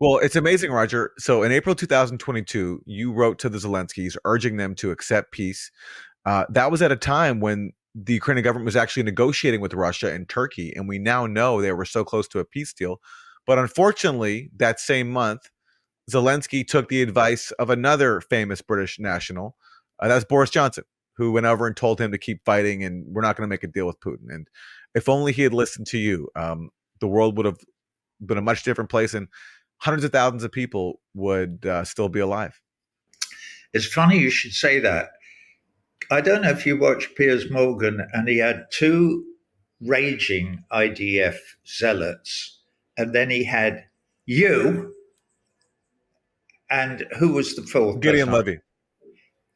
Well, it's amazing, Roger. So in April 2022, you wrote to the Zelenskys urging them to accept peace. That was at a time when the Ukrainian government was actually negotiating with Russia and Turkey, and we now know they were so close to a peace deal. But unfortunately, that same month, Zelensky took the advice of another famous British national. That's Boris Johnson, who went over and told him to keep fighting and we're not going to make a deal with Putin. And if only he had listened to you, the world would have been a much different place and hundreds of thousands of people would still be alive. It's funny you should say that. I don't know if you watched Piers Morgan, and he had two raging IDF zealots, and then he had you, and who was the fourth Gideon person? Levy.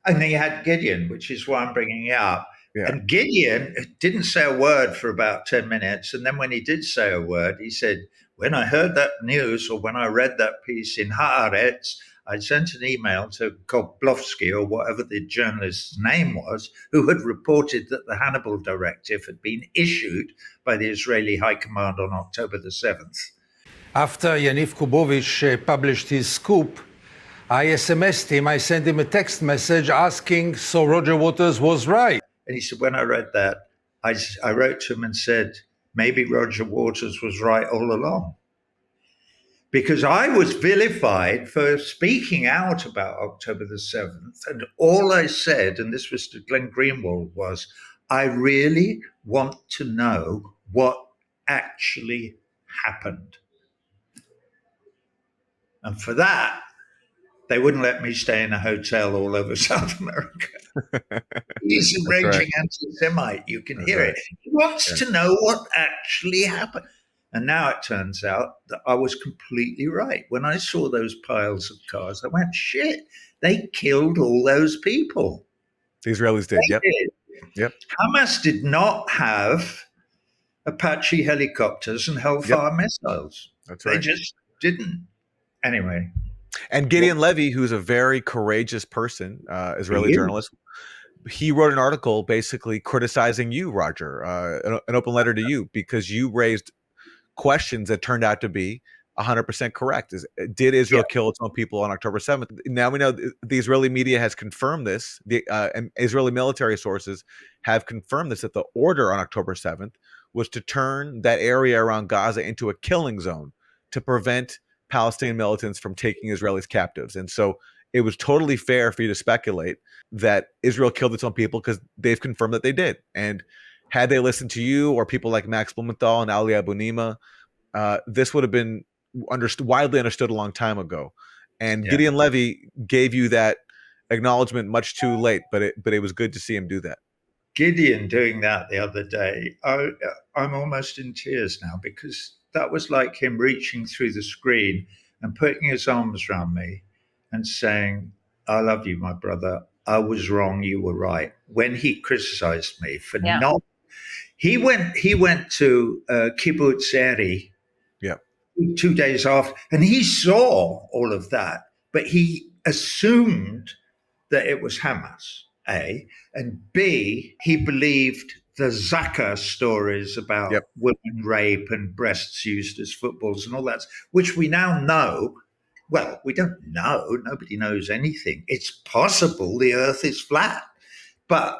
And he had Gideon, which is why I'm bringing it up. Yeah. And Gideon didn't say a word for about 10 minutes. And then when he did say a word, he said, when I heard that news or when I read that piece in Haaretz, I sent an email to Koblovsky or whatever the journalist's name was, who had reported that the Hannibal Directive had been issued by the Israeli High Command on October the 7th. After Yaniv Kubovich published his scoop, I SMS'd him, I sent him a text message asking, so Roger Waters was right. And he said, when I read that, I wrote to him and said, maybe Roger Waters was right all along. Because I was vilified for speaking out about October the 7th. And all I said, and this was to Glenn Greenwald, was, I really want to know what actually happened. And for that, they wouldn't let me stay in a hotel all over South America. He's a raging anti-Semite. You can hear it. He wants to know what actually happened. And now it turns out that I was completely right. When I saw those piles of cars, I went, shit, they killed all those people. The Israelis did, Yep. Hamas did not have Apache helicopters and Hellfire missiles. That's right. They just didn't. Anyway. And Gideon Levy, who's a very courageous person, Israeli journalist, he wrote an article basically criticizing you, Roger, an open letter to you, because you raised questions that turned out to be 100% correct. Did Israel kill its own people on October 7th? Now we know the Israeli media has confirmed this. And Israeli military sources have confirmed this, that the order on October 7th was to turn that area around Gaza into a killing zone to prevent Palestinian militants from taking Israelis captives. And so it was totally fair for you to speculate that Israel killed its own people because they've confirmed that they did. And had they listened to you or people like Max Blumenthal and Ali Abunimah, this would have been widely understood a long time ago. And Gideon Levy gave you that acknowledgement much too late, but it was good to see him do that. Gideon doing that the other day, I'm almost in tears now, because that was like him reaching through the screen and putting his arms around me and saying, I love you, my brother. I was wrong. You were right. When he criticized me for not, he went to Kibbutz Eri 2 days after, and he saw all of that, but he assumed that it was Hamas, A, and B, he believed the Zaka stories about women rape and breasts used as footballs and all that, which we now know. Well, we don't know. Nobody knows anything. It's possible the earth is flat. But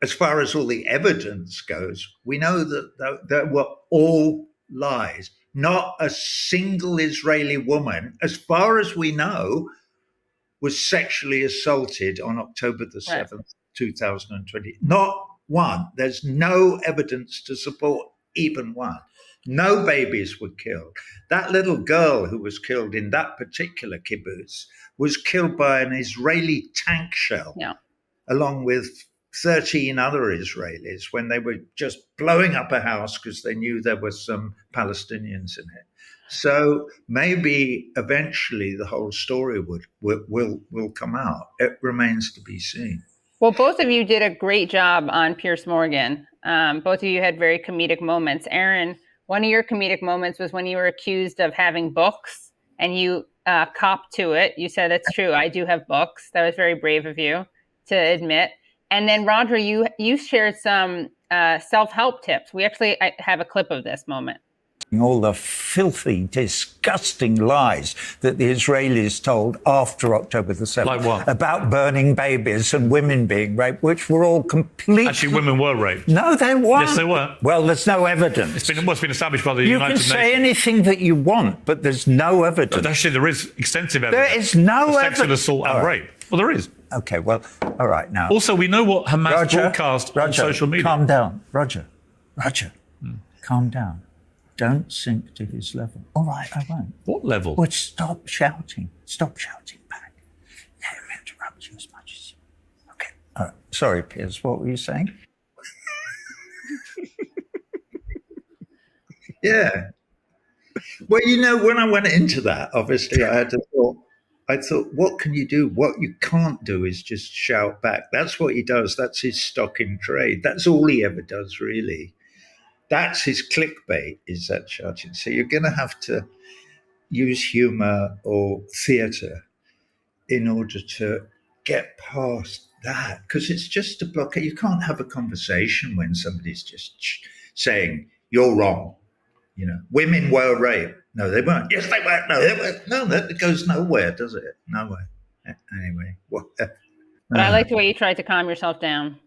as far as all the evidence goes, we know that there were all lies. Not a single Israeli woman, as far as we know, was sexually assaulted on October the 7th, 2020. Not one. There's no evidence to support even one. No babies were killed. That little girl who was killed in that particular kibbutz was killed by an Israeli tank shell, along with 13 other Israelis, when they were just blowing up a house because they knew there were some Palestinians in it. So maybe eventually the whole story will come out. It remains to be seen. Well, both of you did a great job on Piers Morgan. Both of you had very comedic moments. Aaron, one of your comedic moments was when you were accused of having books and you copped to it. You said, that's true, I do have books. That was very brave of you to admit. And then Roger, you shared some self-help tips. We actually have a clip of this moment. all the filthy, disgusting lies that the Israelis told after October the 7th. Like what? About burning babies and women being raped, which were all complete. Actually, women were raped. No, they weren't. Yes, they were. Well, there's no evidence. It's been established by the You United can Nations. say anything that you want, but there's no evidence. Actually, there is extensive evidence. There is no of evidence. sexual assault and rape. Well, there is. Okay, well, all right, now. Also, we know what Hamas broadcast on social media. Calm down. Roger, calm down. Don't sink to his level. All right, I won't. What level? Well, stop shouting. Stop shouting back. Let him interrupt you as much as you... Okay, all right. Sorry, Piers, what were you saying? Yeah. Well, you know, when I went into that, obviously I thought, what can you do? What you can't do is just shout back. That's what he does. That's his stock in trade. That's all he ever does, really. That's his clickbait, is that shouting. So you're going to have to use humor or theater in order to get past that, because it's just a blockade. You can't have a conversation when somebody's just saying, you're wrong. You know, women were raped. No, they weren't. Yes, they weren't. No, they weren't. No, that goes nowhere, does it? Nowhere. Anyway. But I like the way you tried to calm yourself down.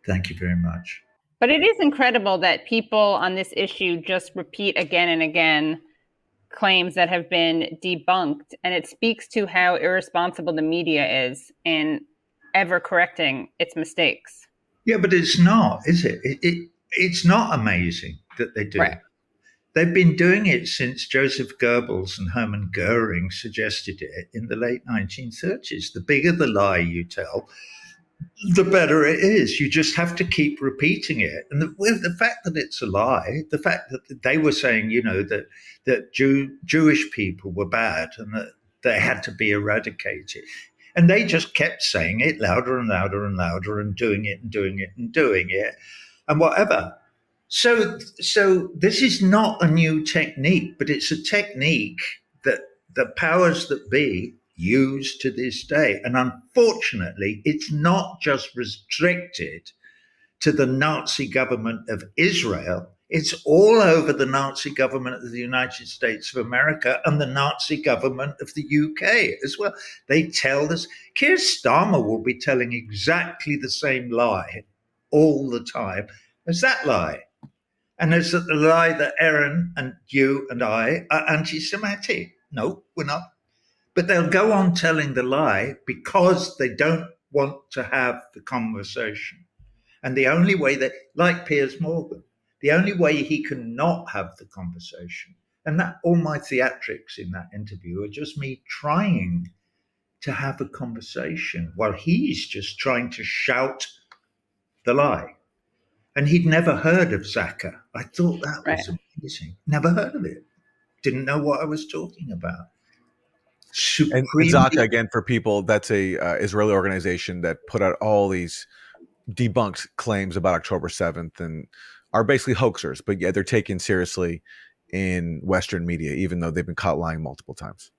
Thank you very much. But it is incredible that people on this issue just repeat again and again claims that have been debunked. And it speaks to how irresponsible the media is in ever correcting its mistakes. Yeah, but it's not, is it? It's not amazing that they do. Right. They've been doing it since Joseph Goebbels and Hermann Goering suggested it in the late 1930s. The bigger the lie you tell, the better it is. You just have to keep repeating it. And the fact that it's a lie, the fact that they were saying, you know, that Jewish people were bad and that they had to be eradicated. And they just kept saying it louder and louder and louder and doing it and doing it and doing it and whatever. So this is not a new technique, but it's a technique that the powers that be use to this day. And unfortunately, it's not just restricted to the Nazi government of Israel. It's all over the Nazi government of the United States of America and the Nazi government of the UK as well. They tell us, Keir Starmer will be telling exactly the same lie all the time as that lie. And there's the lie that Aaron and you and I are anti-Semitic. No, we're not. But they'll go on telling the lie because they don't want to have the conversation. And the only way that, like Piers Morgan, the only way he can not have the conversation, and that all my theatrics in that interview are just me trying to have a conversation while he's just trying to shout the lie. And he'd never heard of Zaka. I thought that was amazing. Never heard of it. Didn't know what I was talking about. And Zaka, again, for people, that's a Israeli organization that put out all these debunked claims about October 7th and are basically hoaxers. But yeah, they're taken seriously in Western media, even though they've been caught lying multiple times.